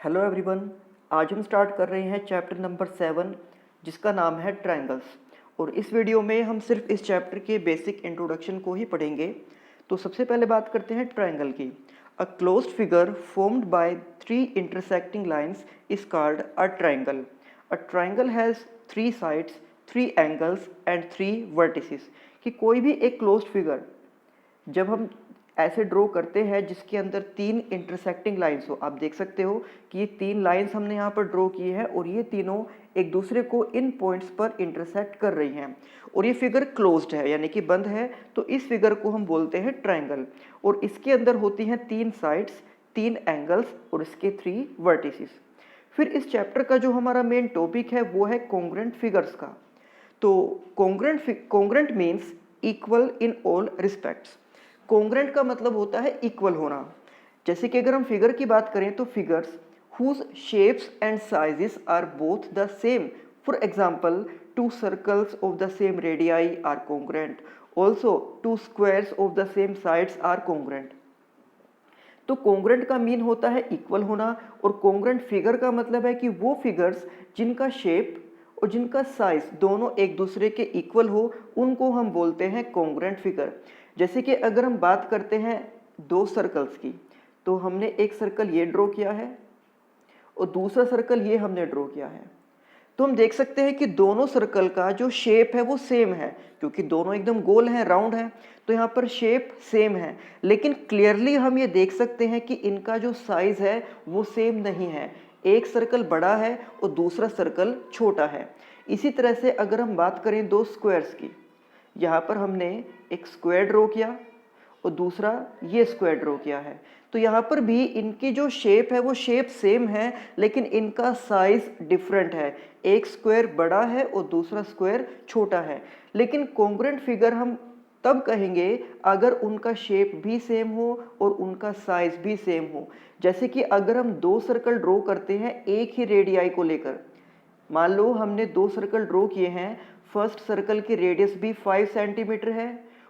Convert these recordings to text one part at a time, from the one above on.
Hello everyone. आज हम start कर रहे हैं चैप्टर नंबर 7 जिसका नाम है ट्रायंगल्स। और इस वीडियो में हम सिर्फ इस चैप्टर के बेसिक इंट्रोडक्शन को ही पढ़ेंगे। तो सबसे पहले बात करते हैं ट्रायंगल की। A closed figure formed by 3 intersecting lines is called a triangle. A triangle has 3 sides, 3 angles and 3 vertices. कि कोई भी एक क्लोज्ड फिगर जब हम ऐसे ड्रॉ करते हैं जिसके अंदर 3 इंटरसेक्टिंग लाइंस हो, आप देख सकते हो कि ये 3 लाइंस हमने यहाँ पर ड्रॉ की है और ये तीनों एक दूसरे को इन पॉइंट्स पर इंटरसेक्ट कर रही हैं और ये फिगर क्लोज्ड है यानी कि बंद है। तो इस फिगर को हम बोलते हैं ट्रायंगल। और इसके अंदर होती हैं 3 साइड्स, 3 एंगल्स और इसके 3 वर्टिसेस। फिर इस चैप्टर का जो हमारा मेन टॉपिक है वो है कॉन्ग्रुएंट फिगर्स का। तो congruent means equal in all respects. Congruent का मतलब होता है इक्वल होना। जैसे कि अगर हम फिगर की बात करें तो figures whose shapes and sizes are both the same. For example, 2 circles of the same radii are congruent. Also 2 squares of the same sides are congruent. तो कॉन्ग्रुएंट का मीन होता है इक्वल होना और कॉन्ग्रुएंट फिगर का मतलब है कि वो फिगर्स जिनका शेप और जिनका साइज दोनों एक दूसरे के इक्वल हो उनको हम बोलते हैं कॉन्ग्रुएंट फिगर। जैसे कि अगर हम बात करते हैं 2 सर्कल्स की, तो हमने एक सर्कल ये ड्रॉ किया है और दूसरा सर्कल ये हमने ड्रॉ किया है। तो हम देख सकते हैं कि दोनों सर्कल का जो शेप है वो सेम है क्योंकि दोनों एकदम गोल हैं, राउंड है। तो यहाँ पर शेप सेम है, लेकिन क्लियरली हम ये देख सकते हैं कि इनका जो साइज है वो सेम नहीं है। एक सर्कल बड़ा है और दूसरा सर्कल छोटा है। इसी तरह से अगर हम बात करें 2 स्क्वायर्स की, यहाँ पर हमने एक स्क्वायर ड्रॉ किया और दूसरा ये स्क्वायर ड्रॉ किया है। तो यहाँ पर भी इनकी जो शेप है वो शेप सेम है, लेकिन इनका साइज डिफरेंट है। एक स्क्वायर बड़ा है और दूसरा स्क्वायर छोटा है। लेकिन कॉन्ग्रुएंट फिगर हम तब कहेंगे अगर उनका शेप भी सेम हो और उनका साइज भी सेम हो। जैसे कि अगर हम 2 सर्कल ड्रॉ करते हैं एक ही रेडियाई को लेकर, मान लो हमने 2 सर्कल ड्रॉ किए हैं, फर्स्ट सर्कल की रेडियस भी 5 सेंटीमीटर है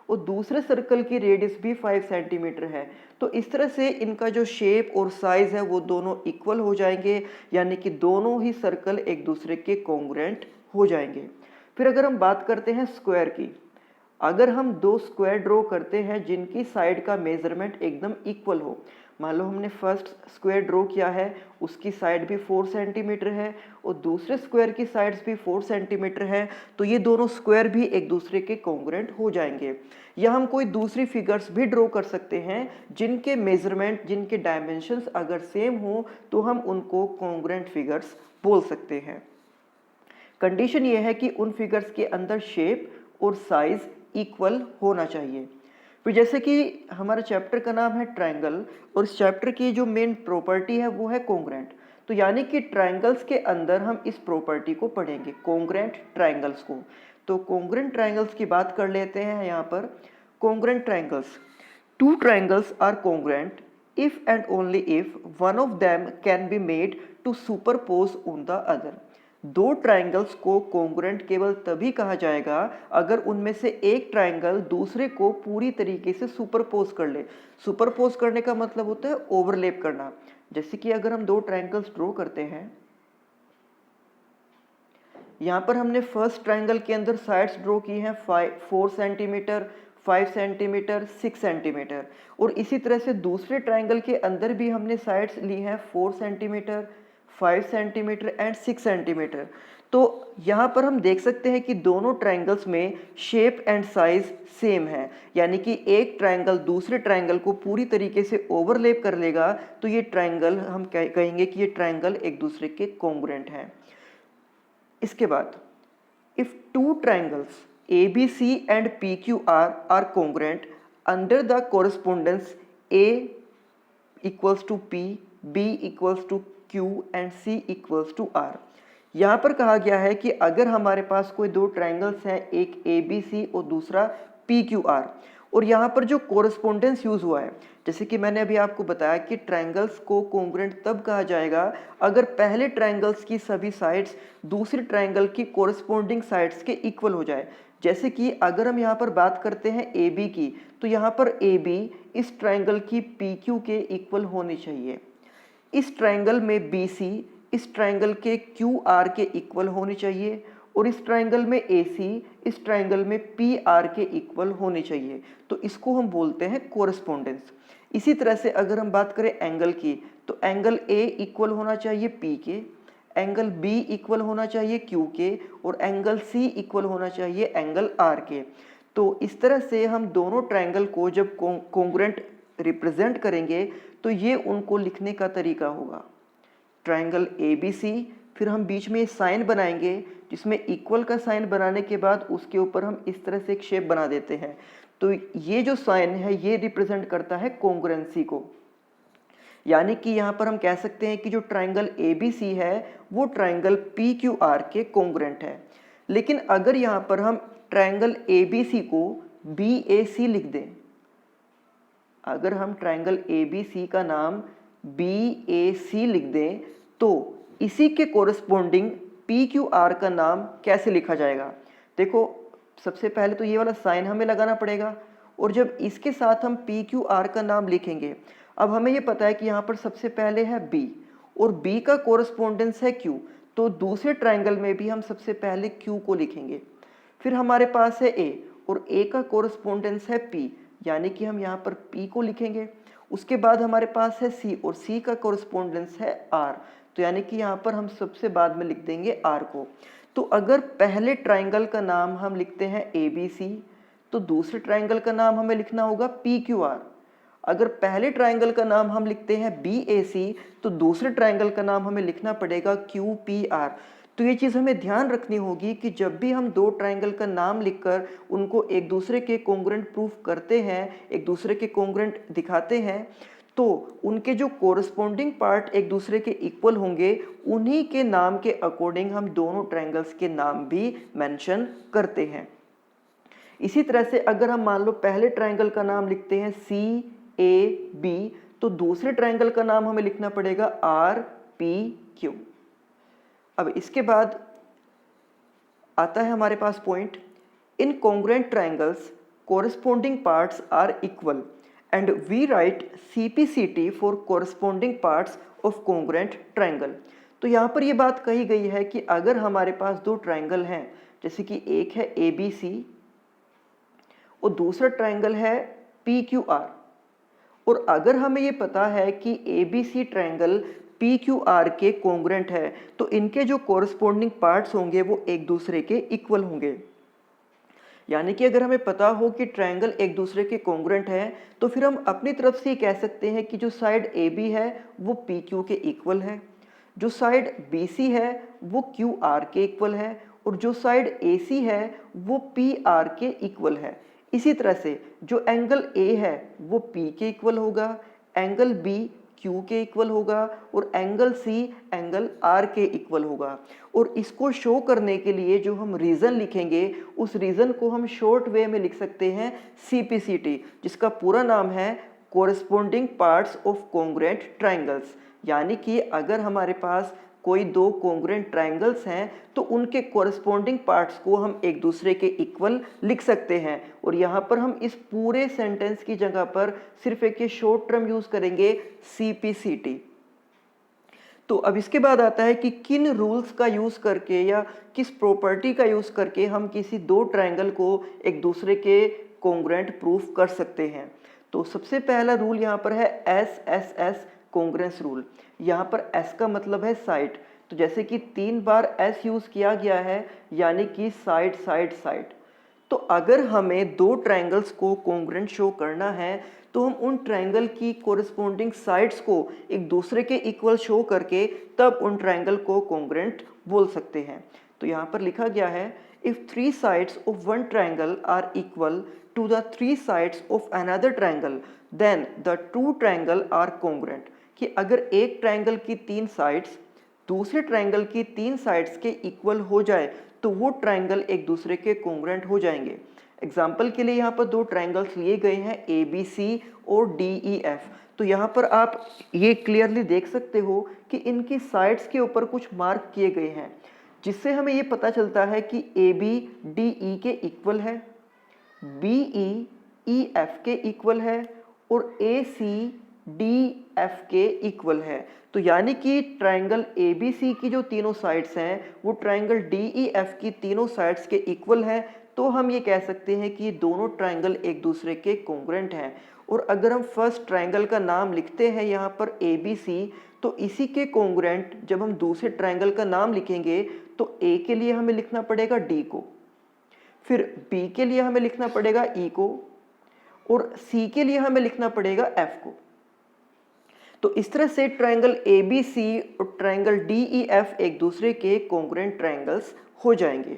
और दूसरे सर्कल की रेडियस भी 5 सेंटीमीटर है। तो इस तरह से इनका जो शेप और साइज है वो दोनों इक्वल हो जाएंगे, यानी कि दोनों ही सर्कल एक दूसरे के कॉन्ग्रुएंट हो जाएंगे। फिर अगर हम बात करते हैं स्क्वायर की, अगर हम 2 स्क्वायर ड्रॉ करते हैं जिनकी साइड का मेजरमेंट एकदम इक्वल हो, मान लो हमने फर्स्ट स्क्वायर ड्रॉ किया है, उसकी साइड भी 4 सेंटीमीटर है और दूसरे स्क्वायर की साइड्स भी 4 सेंटीमीटर है, तो ये दोनों स्क्वायर भी एक दूसरे के कॉन्ग्रुएंट हो जाएंगे। या हम कोई दूसरी फिगर्स भी ड्रॉ कर सकते हैं जिनके मेजरमेंट, जिनके डायमेंशंस अगर सेम हो तो हम उनको कॉन्ग्रुएंट फिगर्स बोल सकते हैं। कंडीशन ये है कि उन फिगर्स के अंदर शेप और साइज इक्वल होना चाहिए। फिर जैसे कि हमारे चैप्टर का नाम है ट्रायंगल और इस चैप्टर की जो मेन प्रॉपर्टी है वो है कॉन्ग्रुएंट। तो यानी कि ट्रायंगल्स के अंदर हम इस प्रॉपर्टी को पढ़ेंगे, कॉन्ग्रुएंट ट्रायंगल्स को। तो कॉन्ग्रुएंट ट्रायंगल्स की बात कर लेते हैं यहाँ पर। Congruent triangles, 2 triangles are congruent if and only if one of them can be made to superpose on the other। 2 triangles को कॉन्ग्रुएंट केवल तभी कहा जाएगा अगर उनमें से एक ट्राइंगल दूसरे को पूरी तरीके से सुपरपोज कर ले। सुपरपोज करने का मतलब होता है ओवरलैप करना। जैसे कि अगर हम 2 ट्राइंगल्स ड्रॉ करते हैं, यहाँ पर हमने फर्स्ट ट्राइंगल के अंदर साइड्स ड्रॉ की हैं 4 सेंटीमीटर, 5 सेंटीमीटर, 6 सेंटीमीटर। और इसी तरह से दूसरे ट्राइंगल के अंदर भी हमने साइड्स ली हैं 4 सेंटीमीटर, 5 सेंटीमीटर एंड 6 सेंटीमीटर। तो यहाँ पर हम देख सकते हैं कि दोनों ट्राइंगल्स में शेप एंड साइज सेम है, यानी कि एक ट्राइंगल दूसरे ट्राइंगल को पूरी तरीके से ओवरलैप कर लेगा तो ये ट्राइंगल हम कहेंगे कि ये ट्राइंगल एक दूसरे के कॉन्ग्रुएंट हैं। इसके बाद, if 2 triangles ABC and PQR are congruent under the correspondence A equals to P, B equals to Q and C equals to R। यहाँ पर कहा गया है कि अगर हमारे पास कोई 2 ट्राइंगल्स हैं, एक ABC और दूसरा PQR, और यहाँ पर जो कोरस्पोंडेंस यूज हुआ है, जैसे कि मैंने अभी आपको बताया कि ट्राइंगल्स को कॉन्ग्रुएंट तब कहा जाएगा अगर पहले ट्राइंगल्स की सभी साइड्स दूसरे ट्राइंगल की कोरस्पोंडिंग साइड्स के इक्वल हो जाए। जैसे कि अगर हम यहाँ पर बात करते हैं AB की, तो यहाँ पर AB इस ट्राइंगल की PQ के इक्वल होनी चाहिए। इस ट्रायंगल में बी सी इस ट्रायंगल के क्यू आर के इक्वल होनी चाहिए और इस ट्रायंगल में ए सी इस ट्रायंगल में पी आर के इक्वल होनी चाहिए। तो इसको हम बोलते हैं कोरस्पोंडेंस। इसी तरह से अगर हम बात करें एंगल की, तो एंगल ए इक्वल होना चाहिए पी के, एंगल बी इक्वल होना चाहिए क्यू के और एंगल सी इक्वल होना चाहिए एंगल आर के। तो इस तरह से हम दोनों ट्रायंगल को जब कॉन्ग्रुएंट रिप्रेजेंट करेंगे तो ये उनको लिखने का तरीका होगा। ट्रायंगल ए बी सी, फिर हम बीच में साइन बनाएंगे जिसमें इक्वल का साइन बनाने के बाद उसके ऊपर हम इस तरह से एक शेप बना देते हैं। तो ये जो साइन है ये रिप्रेजेंट करता है कॉन्ग्रुएंसी को, यानी कि यहाँ पर हम कह सकते हैं कि जो ट्रायंगल ए बी सी है वो ट्रायंगल पी क्यू आर के कॉन्ग्रुएंट है। लेकिन अगर यहाँ पर हम ट्रायंगल ए बी सी को बी ए सी लिख दें, अगर हम ट्रायंगल ए बी सी का नाम बी ए सी लिख दें तो इसी के कोरस्पोंडिंग पी क्यू आर का नाम कैसे लिखा जाएगा। देखो सबसे पहले तो ये वाला साइन हमें लगाना पड़ेगा और जब इसके साथ हम पी क्यू आर का नाम लिखेंगे, अब हमें ये पता है कि यहाँ पर सबसे पहले है बी और बी का कोरस्पोंडेंस है क्यू, तो दूसरे ट्रायंगल में भी हम सबसे पहले क्यू को लिखेंगे। फिर हमारे पास है ए और ए का कोरस्पोंडेंस है पी, यानी कि हम यहाँ पर पी को लिखेंगे। उसके बाद हमारे पास है सी और सी का कोरस्पोंडेंस है आर, तो यानी कि यहाँ पर हम सबसे बाद में लिख देंगे आर को। तो अगर पहले ट्रायंगल का नाम हम लिखते हैं ए बी सी तो दूसरे ट्रायंगल का नाम हमें लिखना होगा पी क्यू आर। अगर पहले ट्रायंगल का नाम हम लिखते हैं बी ए सी तो दूसरे ट्रायंगल का नाम हमें लिखना पड़ेगा क्यू पी आर। तो ये चीज़ हमें ध्यान रखनी होगी कि जब भी हम दो ट्रायंगल का नाम लिखकर उनको एक दूसरे के कॉन्ग्रुएंट प्रूफ करते हैं, एक दूसरे के कॉन्ग्रुएंट दिखाते हैं, तो उनके जो कोरस्पोंडिंग पार्ट एक दूसरे के इक्वल होंगे उन्हीं के नाम के अकॉर्डिंग हम दोनों ट्रायंगल्स के नाम भी मेंशन करते हैं। इसी तरह से अगर हम मान लो पहले ट्रायंगल का नाम लिखते हैं सी ए बी तो दूसरे ट्रायंगल का नाम हमें लिखना पड़ेगा आर पी क्यू। अब इसके बाद आता है हमारे पास point, in congruent triangles corresponding parts are equal and we write CPCT for corresponding parts of congruent triangle. तो यहाँ पर ये बात कही गई है कि अगर हमारे पास दो ट्रायंगल हैं, जैसे कि एक है ABC और दूसरा ट्रायंगल है PQR, और अगर हमें ये पता है कि ABC ट्रायंगल PQR के कॉन्ग्रुएंट है तो इनके जो कोरस्पोंडिंग पार्ट्स होंगे वो एक दूसरे के इक्वल होंगे। यानी कि अगर हमें पता हो कि ट्रायंगल एक दूसरे के कॉन्ग्रुएंट है तो फिर हम अपनी तरफ से कह सकते हैं कि जो साइड AB है वो PQ के इक्वल है, जो साइड BC है वो QR के इक्वल है और जो साइड AC है वो PR के इक्वल है। इसी तरह से जो एंगल A है वो P के इक्वल होगा, एंगल B Q के इक्वल होगा और एंगल C एंगल R के इक्वल होगा। और इसको शो करने के लिए जो हम रीज़न लिखेंगे उस रीज़न को हम शॉर्ट वे में लिख सकते हैं CPCT, जिसका पूरा नाम है corresponding parts of congruent triangles. यानी कि अगर हमारे पास कोई दो कॉन्ग्रुएंट ट्रायंगल्स हैं तो उनके कोरस्पोंडिंग पार्ट्स को हम एक दूसरे के इक्वल लिख सकते हैं। और यहाँ पर हम इस पूरे सेंटेंस की जगह पर सिर्फ एक ये शॉर्ट टर्म यूज़ करेंगे CPCT। तो अब इसके बाद आता है कि किन रूल्स का यूज़ करके या किस प्रॉपर्टी का यूज़ करके हम किसी दो ट्रायंगल को एक दूसरे के कॉन्ग्रुएंट प्रूफ कर सकते हैं। तो सबसे पहला रूल यहाँ पर है SSS कॉन्ग्रुएंस रूल। यहाँ पर S का मतलब है साइड, तो जैसे कि 3 बार S यूज़ किया गया है यानी कि साइड साइड साइड। तो अगर हमें दो ट्रायंगल्स को कॉन्ग्रुएंट शो करना है तो हम उन ट्रायंगल की कोरस्पोंडिंग साइड्स को एक दूसरे के इक्वल शो करके तब उन ट्रायंगल को कॉन्ग्रुएंट बोल सकते हैं। तो यहाँ पर लिखा गया है if 3 sides of one triangle are equal to the 3 sides of another triangle then the two triangle are congruent। कि अगर एक ट्रायंगल की 3 साइड्स दूसरे ट्रायंगल की 3 साइड्स के इक्वल हो जाए तो वो ट्रायंगल एक दूसरे के कॉन्ग्रुएंट हो जाएंगे। एग्जाम्पल के लिए यहाँ पर दो ट्रायंगल्स लिए गए हैं ABC और DEF। तो यहाँ पर आप ये क्लियरली देख सकते हो कि इनकी साइड्स के ऊपर कुछ मार्क किए गए हैं, जिससे हमें ये पता चलता है कि AB DE के इक्वल है, BE EF के इक्वल है और AC एफ के इक्वल है। तो यानी कि ट्रायंगल ए बी सी की जो तीनों साइड्स हैं वो ट्रायंगल डी ई एफ की तीनों साइड्स के इक्वल है। तो हम ये कह सकते हैं कि दोनों ट्रायंगल एक दूसरे के कॉन्ग्रुएंट हैं। और अगर हम फर्स्ट ट्रायंगल का नाम लिखते हैं यहाँ पर ए बी सी, तो इसी के कॉन्ग्रुएंट जब हम दूसरे ट्रायंगल का नाम लिखेंगे तो ए के लिए हमें लिखना पड़ेगा डी को, फिर बी के लिए हमें लिखना पड़ेगा ई को, और सी के लिए हमें लिखना पड़ेगा एफ को। तो इस तरह से ट्रायंगल ए बी सी और ट्रायंगल डी ई एफ एक दूसरे के कॉन्ग्रुएंट ट्रायंगल्स हो जाएंगे।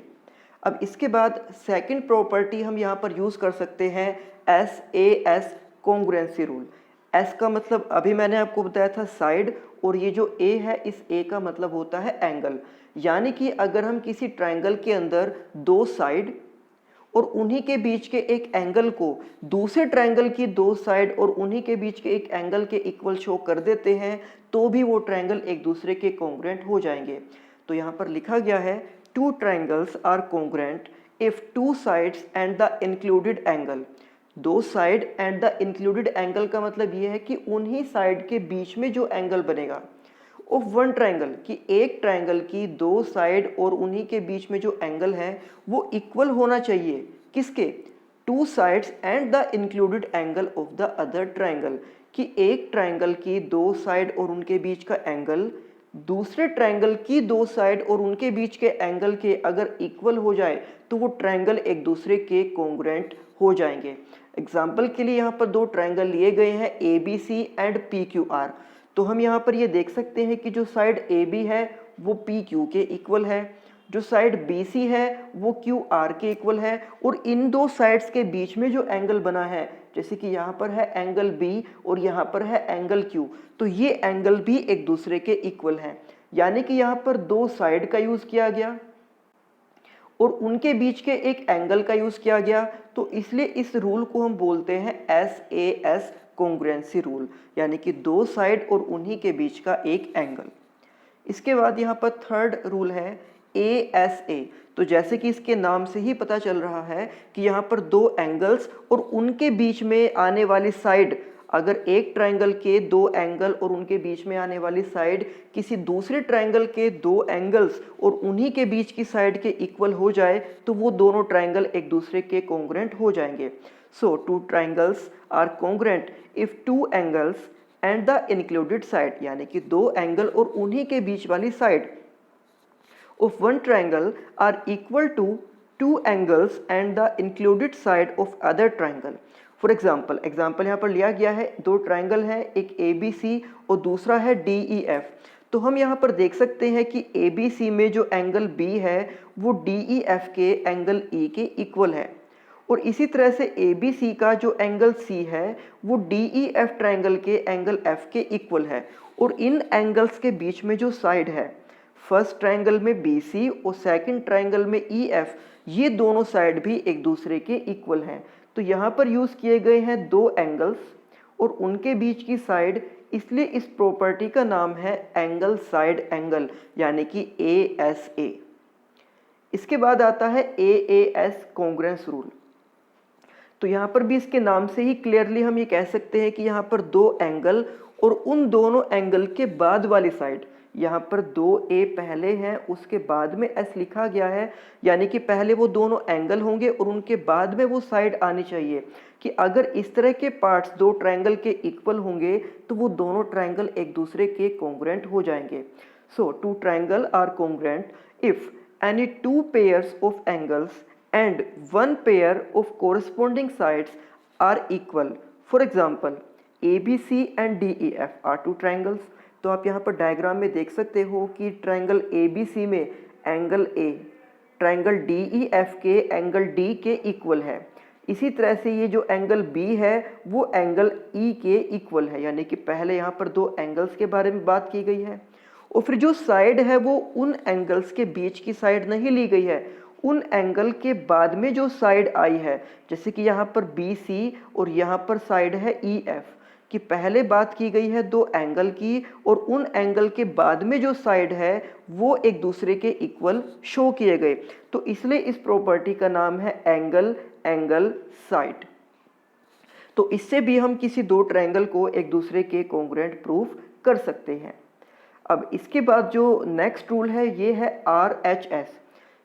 अब इसके बाद सेकंड प्रॉपर्टी हम यहाँ पर यूज कर सकते हैं S A S congruency rule. S का मतलब अभी मैंने आपको बताया था साइड, और ये जो ए है इस ए का मतलब होता है एंगल। यानी कि अगर हम किसी ट्रायंगल के अंदर दो साइड और उन्हीं के बीच के एक एंगल को दूसरे ट्रायंगल की दो साइड और उन्हीं के बीच के एक एंगल के इक्वल शो कर देते हैं तो भी वो ट्रायंगल एक दूसरे के कॉन्ग्रुएंट हो जाएंगे। तो यहाँ पर लिखा गया है two triangles are congruent if two sides and the included angle. दो side and the included angle का मतलब ये है कि उन्हीं साइड के बीच में जो एंगल बनेगा ऑफ वन ट्रायंगल, कि एक ट्रायंगल की दो साइड और उन्हीं के बीच में जो एंगल है वो इक्वल होना चाहिए। किसके? To sides and the included angle of the other triangle, कि एक ट्रायंगल की दो साइड और उनके बीच का एंगल दूसरे ट्रायंगल की दो साइड और उनके बीच के एंगल के अगर इक्वल हो जाए तो वो ट्रायंगल एक दूसरे के कॉन्ग्रुएंट हो जाएंगे। एग्जाम्पल के लिए यहाँ पर दो ट्रायंगल लिए गए हैं A B C and P Q R. तो हम यहाँ पर ये देख सकते हैं कि जो साइड ए बी है वो पी क्यू के इक्वल है, जो साइड बी सी है वो क्यू आर के इक्वल है, और इन दो साइड्स के बीच में जो एंगल बना है, जैसे कि यहाँ पर है एंगल बी और यहाँ पर है एंगल क्यू, तो ये एंगल भी एक दूसरे के इक्वल हैं। यानी कि यहाँ पर दो साइड का यूज किया गया और उनके बीच के एक एंगल का यूज किया गया, तो इसलिए इस रूल को हम बोलते हैं S A S congruency rule, यानी कि दो साइड और उन्हीं के बीच का एक एंगल। इसके बाद यहाँ पर थर्ड रूल है ए एस ए। तो जैसे कि इसके नाम से ही पता चल रहा है कि यहाँ पर दो एंगल्स और उनके बीच में आने वाली साइड, अगर एक ट्रायंगल के दो एंगल और उनके बीच में आने वाली साइड किसी दूसरे ट्रायंगल के दो एंगल्स और उन्हीं के बीच की साइड के इक्वल हो जाए तो वो दोनों ट्रायंगल एक दूसरे के कॉन्ग्रुएंट हो जाएंगे। So two triangles are congruent if two angles and the included side, यानी कि दो एंगल और उन्हीं के बीच वाली side of one triangle are equal to two angles and the included side of other triangle. For example, यहाँ पर लिया गया है दो ट्रायंगल है, एक ABC और दूसरा है DEF। तो हम यहाँ पर देख सकते हैं कि ABC में जो एंगल B है वो DEF के एंगल E के इक्वल है, और इसी तरह से ABC का जो एंगल C है वो DEF ट्रायंगल के एंगल F के इक्वल है। और इन एंगल्स के बीच में जो साइड है, फर्स्ट ट्रायंगल में BC और सेकंड ट्रायंगल में EF, ये दोनों साइड भी एक दूसरे के इक्वल हैं। तो यहाँ पर यूज किए गए हैं दो एंगल्स और उनके बीच की साइड, इसलिए इस प्रॉपर्टी का नाम है एंगल साइड एंगल, यानी कि ASA। इसके बाद आता है AAS कॉन्ग्रुएंस रूल। तो यहाँ पर भी इसके नाम से ही क्लियरली हम ये कह सकते हैं कि यहाँ पर दो एंगल और उन दोनों एंगल के बाद वाली साइड, यहाँ पर दो ए पहले हैं उसके बाद में एस लिखा गया है, यानी कि पहले वो दोनों एंगल होंगे और उनके बाद में वो साइड आनी चाहिए, कि अगर इस तरह के पार्ट्स दो ट्रायंगल के इक्वल होंगे तो वो दोनों ट्रायंगल एक दूसरे के कॉन्ग्रुएंट हो जाएंगे। So two triangle are congruent if any two pairs of angles and one pair of corresponding sides are equal. For example ABC and DEF are two triangles. तो आप यहाँ पर डायग्राम में देख सकते हो कि ट्रायंगल ABC में एंगल A ट्रायंगल DEF के एंगल D के इक्वल है। इसी तरह से ये जो एंगल B है वो एंगल E के इक्वल है, यानी कि पहले यहाँ पर दो एंगल्स के बारे में बात की गई है, और फिर जो साइड है वो उन एंगल्स के बीच की साइड नहीं ली गई है, उन एंगल के बाद में जो साइड आई है, जैसे कि यहाँ पर BC और यहाँ पर साइड है EF, कि पहले बात की गई है दो एंगल की और उन एंगल के बाद में जो साइड है वो एक दूसरे के इक्वल शो किए गए। तो इसलिए इस प्रॉपर्टी का नाम है एंगल एंगल साइड। तो इससे भी हम किसी दो ट्रायंगल को एक दूसरे के कॉन्ग्रुएंट प्रूफ कर सकते हैं। अब इसके बाद जो नेक्स्ट रूल है ये है RHS।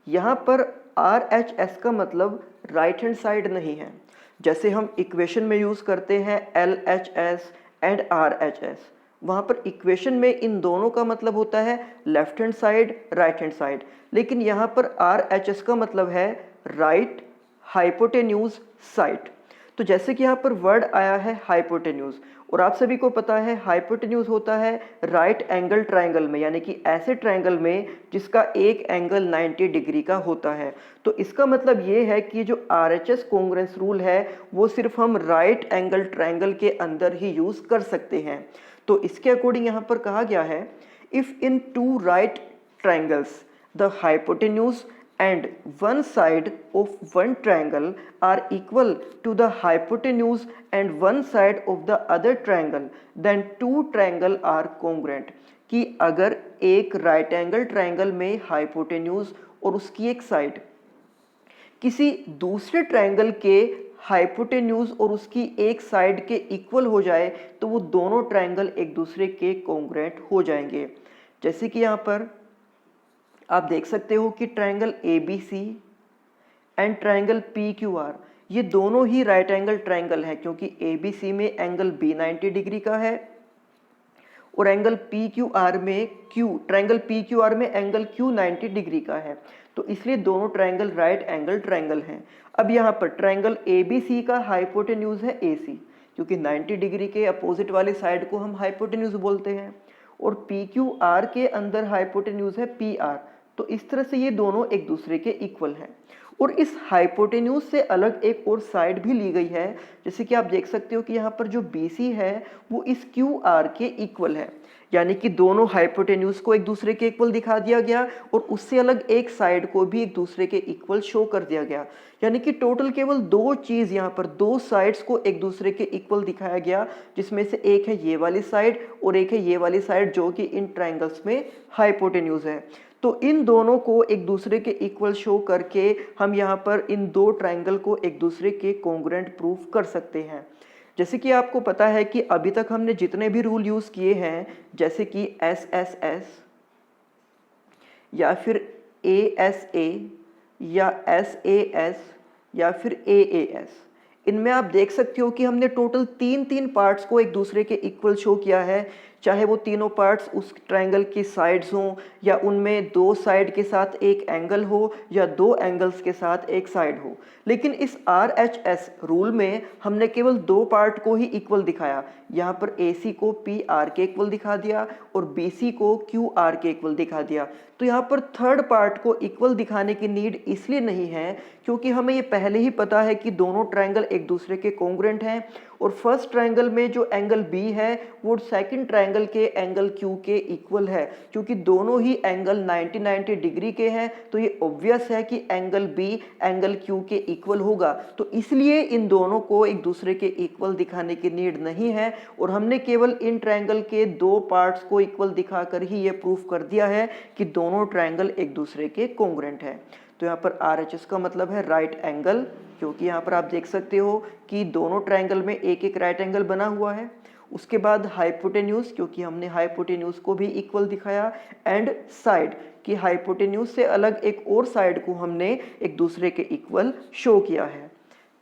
यहाँ पर RHS का मतलब राइट हैंड साइड नहीं है, जैसे हम इक्वेशन में यूज़ करते हैं LHS एंड RHS, वहाँ पर इक्वेशन में इन दोनों का मतलब होता है left hand side right hand side, लेकिन यहाँ पर RHS का मतलब है राइट हाइपोटेन्यूज साइड। तो जैसे कि यहाँ पर वर्ड आया है हाइपोटेन्यूज, और आप सभी को पता है हाइपोटेन्यूज होता है राइट एंगल ट्रायंगल में, यानी कि ऐसे ट्रायंगल में जिसका एक एंगल 90 डिग्री का होता है। तो इसका मतलब ये है कि जो RHS कॉन्ग्रुएंस रूल है वो सिर्फ हम राइट एंगल ट्रायंगल के अंदर ही यूज कर सकते हैं। तो इसके अकॉर्डिंग यहाँ पर कहा गया है if in two right triangles the hypotenuse and one side of one triangle are equal to the hypotenuse and one side of the other triangle, then two triangle are congruent। कि अगर एक right angle triangle में hypotenuse और उसकी एक side किसी दूसरे triangle के हाइपोटेन्यूज और उसकी एक साइड के इक्वल हो जाए तो वो दोनों ट्रायंगल एक दूसरे के कॉन्ग्रुएंट हो जाएंगे। जैसे कि यहाँ पर आप देख सकते हो कि triangle ABC and triangle PQR ये दोनों ही राइट एंगल ट्रायंगल है, क्योंकि ABC में एंगल B 90 डिग्री का है और एंगल ट्रायंगल PQR में एंगल Q 90 डिग्री का है, तो इसलिए दोनों ट्रायंगल राइट एंगल ट्रायंगल हैं। अब यहाँ पर ट्रायंगल ABC का हाइपोटेन्यूज है AC, क्योंकि 90 डिग्री के अपोजिट वाली साइड को हम हाइपोटेन्यूज बोलते हैं, और PQR के अंदर हाइपोटेन्यूज है PR। तो इस तरह से ये दोनों एक दूसरे के इक्वल हैं। और इस हाइपोटेन्यूज से अलग एक और साइड भी ली गई है, जैसे कि आप देख सकते हो कि यहाँ पर जो BC है वो इस QR के इक्वल है, यानी कि दोनों हाइपोटेन्यूज को एक दूसरे के इक्वल दिखा दिया गया और उससे अलग एक साइड को भी एक दूसरे के इक्वल शो कर दिया गया, यानी कि टोटल केवल दो चीज़ यहाँ पर दो साइड्स को एक दूसरे के इक्वल दिखाया गया, जिसमें से एक है ये वाली साइड और एक है ये वाली साइड जो कि इन ट्रायंगल्स में हाइपोटेन्यूज है। तो इन दोनों को एक दूसरे के इक्वल शो करके हम यहाँ पर इन दो ट्रायंगल को एक दूसरे के कॉन्ग्रुएंट प्रूफ कर सकते हैं। जैसे कि आपको पता है कि अभी तक हमने जितने भी रूल यूज़ किए हैं, जैसे कि SSS या फिर ASA या SAS या फिर AAS, इनमें आप देख सकते हो कि हमने टोटल तीन पार्ट्स को एक दूसरे के इक्वल शो किया है, चाहे वो तीनों पार्ट्स उस ट्रायंगल की साइड्स हों या उनमें दो साइड के साथ एक एंगल हो या दो एंगल्स के साथ एक साइड हो। लेकिन इस RHS रूल में हमने केवल दो पार्ट को ही इक्वल दिखाया, यहाँ पर AC को PR के इक्वल दिखा दिया और BC को QR के इक्वल दिखा दिया। तो यहाँ पर थर्ड पार्ट को इक्वल दिखाने की नीड इसलिए नहीं है क्योंकि हमें ये पहले ही पता है कि दोनों ट्रायंगल एक दूसरे के कॉन्ग्रुएंट हैं, और फर्स्ट ट्रायंगल में जो एंगल B है वो सेकंड ट्रायंगल के एंगल Q के इक्वल है, क्योंकि दोनों ही एंगल 90 डिग्री के हैं, तो ये ऑब्वियस है कि एंगल B एंगल Q के इक्वल होगा। तो इसलिए इन दोनों को एक दूसरे के इक्वल दिखाने की नीड नहीं है, और हमने केवल इन ट्रायंगल के दो पार्ट्स को इक्वल दिखाकर ही ये प्रूफ कर दिया है कि दोनों ट्रायंगल एक दूसरे के कॉन्ग्रुएंट है। तो यहाँ पर RHS का मतलब है राइट एंगल, क्योंकि यहाँ पर आप देख सकते हो कि दोनों ट्रायंगल में एक एक राइट एंगल बना हुआ है। उसके बाद हाइपोटेन्यूज, क्योंकि हमने हाइपोटेन्यूज को भी इक्वल दिखाया, एंड साइड कि हाइपोटेन्यूज से अलग एक और साइड को हमने एक दूसरे के इक्वल शो किया है।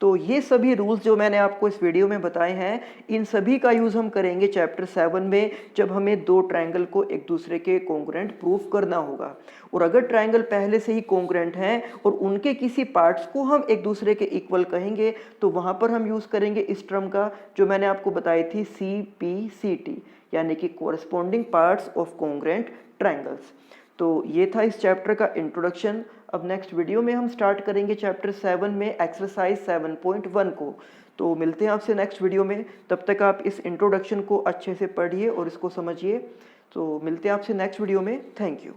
तो ये सभी रूल्स जो मैंने आपको इस वीडियो में बताए हैं, इन सभी का यूज़ हम करेंगे चैप्टर 7 में, जब हमें दो ट्रायंगल को एक दूसरे के कॉन्ग्रुएंट प्रूफ करना होगा। और अगर ट्रायंगल पहले से ही कॉन्ग्रुएंट हैं और उनके किसी पार्ट्स को हम एक दूसरे के इक्वल कहेंगे, तो वहाँ पर हम यूज़ करेंगे इस टर्म का जो मैंने आपको बताई थी CPCT, यानी कि corresponding parts of congruent triangles. तो ये था इस चैप्टर का इंट्रोडक्शन। अब नेक्स्ट वीडियो में हम स्टार्ट करेंगे चैप्टर 7 में एक्सरसाइज 7.1 को। तो मिलते हैं आपसे नेक्स्ट वीडियो में, तब तक आप इस इंट्रोडक्शन को अच्छे से पढ़िए और इसको समझिए। तो मिलते हैं आपसे नेक्स्ट वीडियो में। Thank you.